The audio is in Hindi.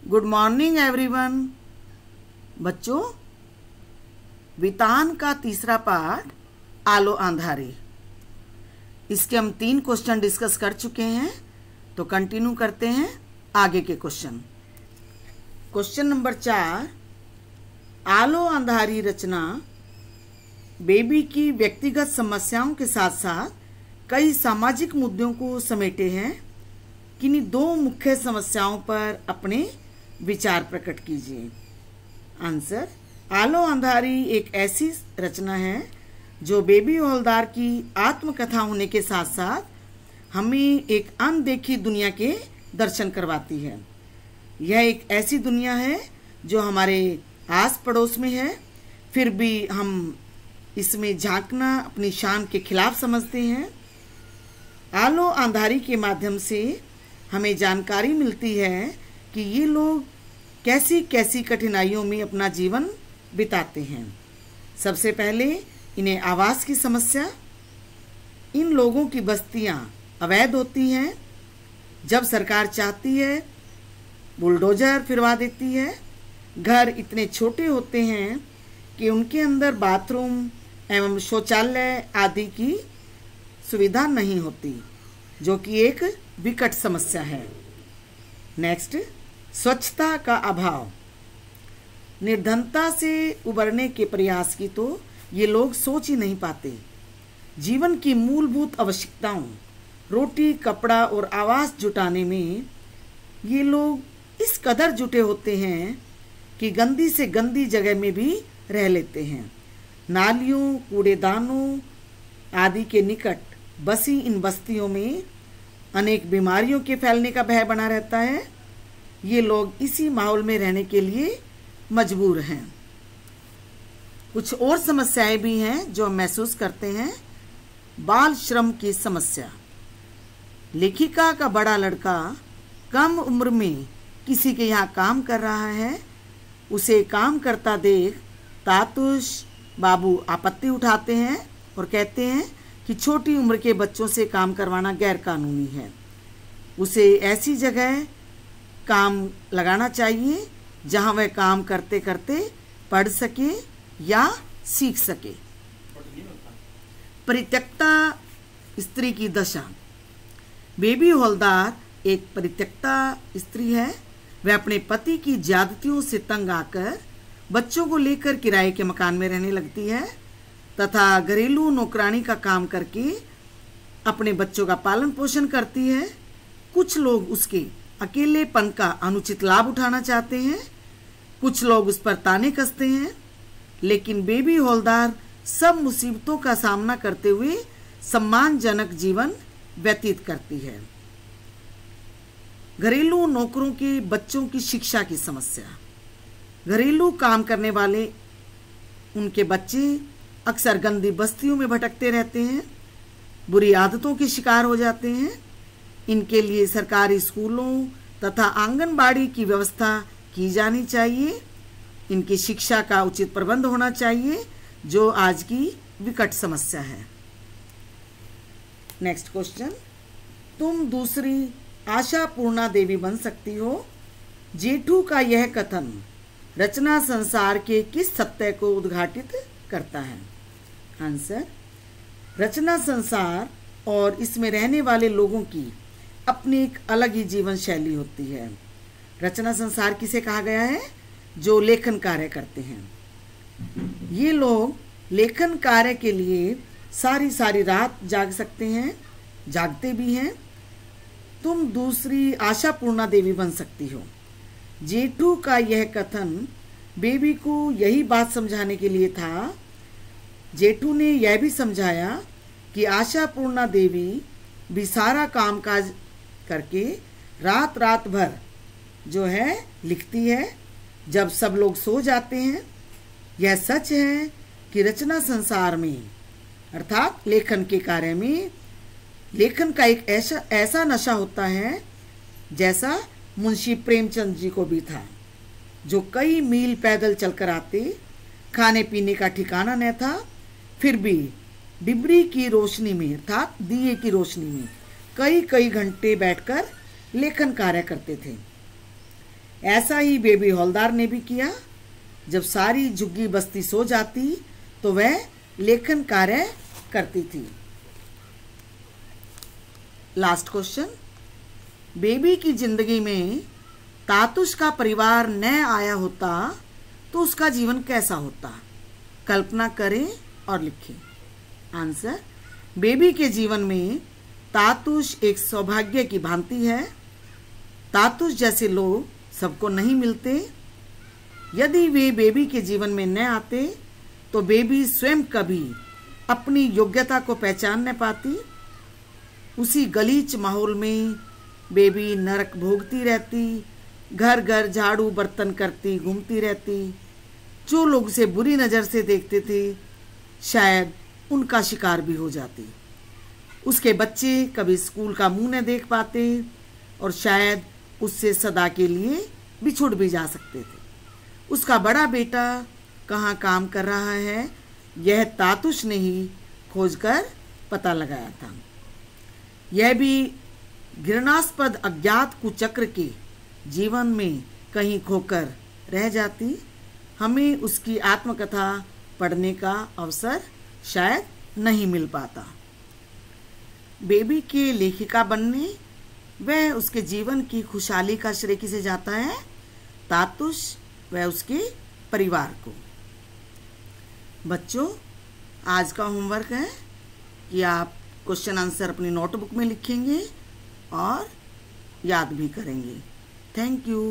Good morning everyone. बच्चों, वितान का तीसरा पाठ आलो अंधारी, इसके हम 3 क्वेश्चन डिस्कस कर चुके हैं, तो कंटिन्यू करते हैं आगे के क्वेश्चन। क्वेश्चन नंबर 4, आलो अंधारी रचना बेबी की व्यक्तिगत समस्याओं के साथ साथ कई सामाजिक मुद्दों को समेटे हैं। किन्हीं 2 मुख्य समस्याओं पर अपने विचार प्रकट कीजिए। आंसर, आलो अंधारी एक ऐसी रचना है जो बेबी हवलदार की आत्मकथा होने के साथ साथ हमें एक अनदेखी दुनिया के दर्शन करवाती है। यह एक ऐसी दुनिया है जो हमारे आस पड़ोस में है, फिर भी हम इसमें झांकना अपनी शान के खिलाफ समझते हैं। आलो अंधारी के माध्यम से हमें जानकारी मिलती है कि ये लोग कैसी कैसी कठिनाइयों में अपना जीवन बिताते हैं। सबसे पहले इन्हें आवास की समस्या। इन लोगों की बस्तियां अवैध होती हैं। जब सरकार चाहती है बुलडोजर फिरवा देती है। घर इतने छोटे होते हैं कि उनके अंदर बाथरूम एवं शौचालय आदि की सुविधा नहीं होती, जो कि एक विकट समस्या है। नेक्स्ट, स्वच्छता का अभाव। निर्धनता से उबरने के प्रयास की तो ये लोग सोच ही नहीं पाते। जीवन की मूलभूत आवश्यकताओं रोटी, कपड़ा और आवास जुटाने में ये लोग इस कदर जुटे होते हैं कि गंदी से गंदी जगह में भी रह लेते हैं। नालियों, कूड़ेदानों आदि के निकट बसी इन बस्तियों में अनेक बीमारियों के फैलने का भय बना रहता है। ये लोग इसी माहौल में रहने के लिए मजबूर हैं। कुछ और समस्याएं भी हैं जो हम महसूस करते हैं। बाल श्रम की समस्या। लेखिका का बड़ा लड़का कम उम्र में किसी के यहाँ काम कर रहा है। उसे काम करता देख तातुश बाबू आपत्ति उठाते हैं और कहते हैं कि छोटी उम्र के बच्चों से काम करवाना गैर कानूनी है। उसे ऐसी जगह काम लगाना चाहिए जहां वह काम करते करते पढ़ सके या सीख सके। परित्यक्ता स्त्री की दशा। बेबी हवलदार एक परित्यक्ता स्त्री है। वह अपने पति की ज्यादतियों से तंग आकर बच्चों को लेकर किराए के मकान में रहने लगती है तथा घरेलू नौकरानी का काम करके अपने बच्चों का पालन पोषण करती है। कुछ लोग उसके अकेलेपन का अनुचित लाभ उठाना चाहते हैं, कुछ लोग उस पर ताने कसते हैं, लेकिन बेबी हवलदार सब मुसीबतों का सामना करते हुए सम्मानजनक जीवन व्यतीत करती है। घरेलू नौकरों के बच्चों की शिक्षा की समस्या। घरेलू काम करने वाले उनके बच्चे अक्सर गंदी बस्तियों में भटकते रहते हैं, बुरी आदतों के शिकार हो जाते हैं। इनके लिए सरकारी स्कूलों तथा आंगनबाड़ी की व्यवस्था की जानी चाहिए। इनकी शिक्षा का उचित प्रबंध होना चाहिए, जो आज की विकट समस्या है। नेक्स्ट क्वेश्चन, तुम दूसरी आशापूर्णा देवी बन सकती हो। जेठू का यह कथन रचना संसार के किस सत्य को उद्घाटित करता है? आंसर, रचना संसार और इसमें रहने वाले लोगों की अपनी एक अलग ही जीवन शैली होती है। रचना संसार किसे कहा गया है? जो लेखन कार्य करते हैं। ये लोग लेखन कार्य के लिए सारी सारी रात जाग सकते हैं, जागते भी हैं। तुम दूसरी आशापूर्णा देवी बन सकती हो। जेठू का यह कथन बेबी को यही बात समझाने के लिए था। जेठू ने यह भी समझाया कि आशापूर्णा देवी भी सारा कामकाज करके रात रात भर जो है लिखती है जब सब लोग सो जाते हैं। यह सच है कि रचना संसार में अर्थात लेखन के कार्य में लेखन का एक ऐसा नशा होता है जैसा मुंशी प्रेमचंद जी को भी था, जो कई मील पैदल चलकर आते। खाने पीने का ठिकाना न था, फिर भी डिबरी की रोशनी में अर्थात दिए की रोशनी में कई कई घंटे बैठकर लेखन कार्य करते थे। ऐसा ही बेबी हौलदार ने भी किया। जब सारी झुग्गी बस्ती सो जाती तो वह लेखन कार्य करती थी। लास्ट क्वेश्चन, बेबी की जिंदगी में तातुश का परिवार न आया होता तो उसका जीवन कैसा होता? कल्पना करें और लिखें। आंसर, बेबी के जीवन में तातुश एक सौभाग्य की भांति है। तातुश जैसे लोग सबको नहीं मिलते। यदि वे बेबी के जीवन में न आते तो बेबी स्वयं कभी अपनी योग्यता को पहचान न पाती। उसी गलीच माहौल में बेबी नरक भोगती रहती, घर घर झाड़ू बर्तन करती घूमती रहती। जो लोग उसे बुरी नज़र से देखते थे शायद उनका शिकार भी हो जाती। उसके बच्चे कभी स्कूल का मुंह न देख पाते और शायद उससे सदा के लिए बिछुड़ भी जा सकते थे। उसका बड़ा बेटा कहाँ काम कर रहा है यह तातुश ने ही खोजकर पता लगाया था। यह भी घृणास्पद अज्ञात कुचक्र के जीवन में कहीं खोकर रह जाती। हमें उसकी आत्मकथा पढ़ने का अवसर शायद नहीं मिल पाता। बेबी के लेखिका बनने वह उसके जीवन की खुशहाली का श्रेय किसे जाता है? तातुश व उसके परिवार को। बच्चों, आज का होमवर्क है कि आप क्वेश्चन आंसर अपनी नोटबुक में लिखेंगे और याद भी करेंगे। Thank you.